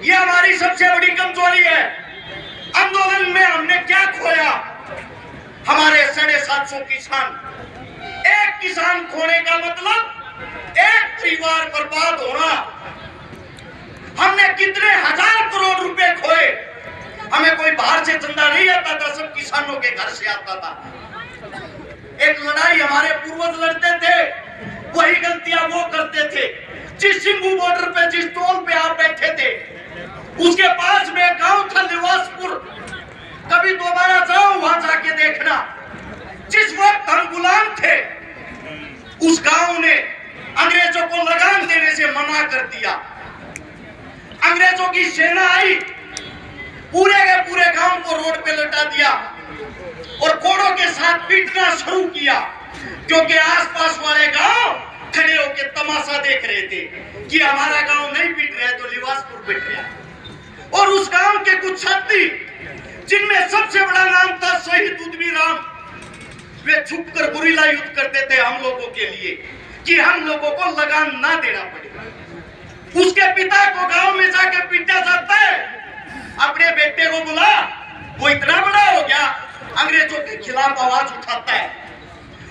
ये हमारी सबसे बड़ी कमजोरी है। आंदोलन में हमने क्या खोया? हमारे 750 किसान। एक किसान खोने का मतलब एक परिवार बर्बाद होना। हमने कितने हजार करोड़ रुपए खोए। हमें कोई बाहर से चंदा नहीं आता था, सब किसानों के घर से आता था। एक लड़ाई हमारे पूर्वज लड़ते थे, वही गलतियां वो करते थे। जिस सिंगू बॉर्डर पे, जिस टोल पे आप बैठे थे, उसके पास में एक गांव था लिवासपुर। कभी दोबारा जाओ, वहां जाके देखना। जिस वक्त हम गुलाम थे, उस गांव ने अंग्रेजों को लगान देने से मना कर दिया। अंग्रेजों की सेना आई, पूरे के पूरे गांव को रोड पे लटा दिया और कोड़ों के साथ पीटना शुरू किया, क्योंकि आसपास वाले गांव खड़े होकर तमाशा देख रहे थे कि हमारा गांव नहीं पीट रहा है तो लिवासपुर पीट रहा है। और उस गांव के कुछ साथी, जिनमें सबसे बड़ा नाम था शहीद उद्यमी राम, वे छुपकर गुरिल्ला युद्ध करते थे हम लोगों के लिए कि हम लोगों को लगान ना देना पड़े। उसके पिता को गांव में जाके पीटा जाता है, अपने बेटे को बुला, वो इतना बड़ा हो गया, अंग्रेजों के खिलाफ आवाज उठाता है।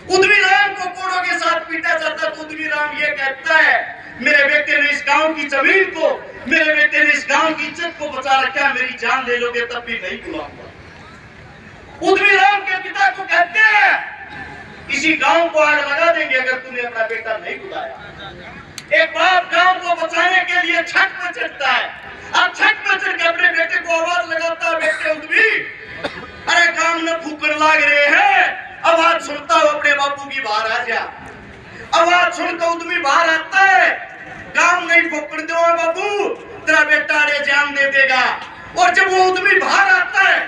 उद्यमी राम को कोड़ों के साथ पीटा जाता, तो उद्यमी राम ये कहता है, मेरे बेटे ने इस गांव की जमीन को, मेरे बेटे ने इस गांव की इज्जत को बचा रखा है, मेरी जान ले लोगे तब भी नहीं बुलाऊंगा। उद्यमी राम के पिता को कहते हैं, इसी गांव को आग लगा देंगे अगर तूने अपना बेटा नहीं बुलाया। एक बाप गांव को बचाने के लिए छत पर चढ़ता है, अब छत पर चढ़ के अपने बेटे को आवाज लगाता है, बेटे उद्यमी, अरे काम न फूकन लाग रहे हैं, आवाज सुनता हो अपने बापू की, बाहर आ जा। आवाज सुनकर उद्यमी बाहर आता है, काम नहीं फूकन दो बाबू, तेरा बेटा अरे जान दे देगा। और जब वो उद्यमी बाहर आता है,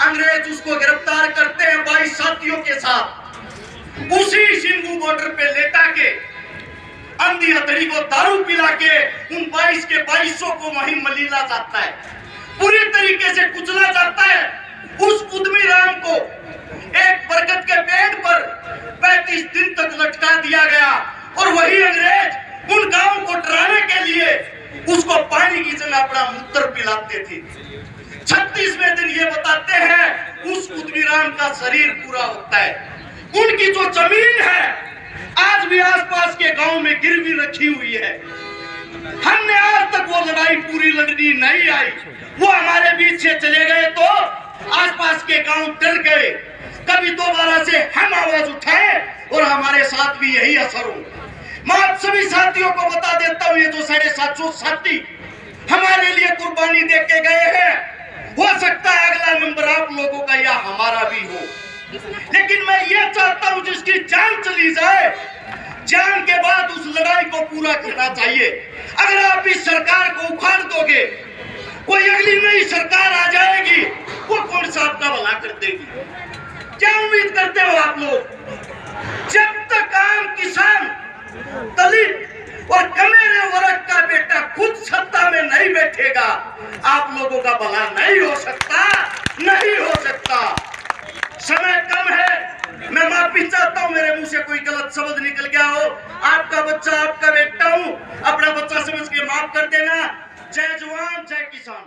अंग्रेज उसको गिरफ्तार करते हैं 22 साथियों के साथ। उसी सिंगू बॉर्डर पे लेटा के, अंधी हथड़ी को दारू पिला के उन 22 के 2200 को वहीं मलीला जाता है, पूरी तरीके से कुचला जाता है। उस उद्यमी राम को एक बरगद के पेड़ पर 35 दिन तक लटका दिया गया और वही अंग्रेज उन गांव को डराने के लिए उसको पानी की जगह अपना मूत्र पिलाते थे। 36वें दिन ये बताते हैं उस उद्यमी राम का शरीर पूरा होता है। उनकी जो जमीन है आज भी आसपास के गांव में गिरवी रखी हुई है। हमने आज तक वो लड़ाई पूरी लड़नी नहीं आई। वो हमारे बीच से चले गए तो आसपास के गांव डर गए। कभी दोबारा से हम आवाज उठाए और हमारे साथ भी यही असर हो। मैं आप सभी साथियों को बता देता हूँ, ये जो 750 साथी हमारे लिए कुर्बानी दे के गए हैं, हो सकता है अगला नंबर आप लोगों का या हमारा भी हो, लेकिन मैं ये चाहता हूँ जिसकी जान चली जाए, जान के बाद उस लड़ाई को पूरा करना चाहिए। अगर आप इस सरकार को उखाड़ दोगे, कोई अगली नई सरकार आ जाएगी, वो कौन सा आपका भला कर देगी? क्या उम्मीद करते हो आप लोग? जब तक आम किसान, दलित और कमेरे वर्ग का बेटा खुद सत्ता में नहीं बैठेगा, आप लोगों का भला नहीं हो सकता, नहीं हो सकता। समय कम है, मैं माफी चाहता हूं, मेरे मुंह से कोई गलत शब्द निकल गया हो। आपका बच्चा, आपका बेटा हूं, अपना बच्चा समझ के माफ कर देना। जय जवान, जय किसान।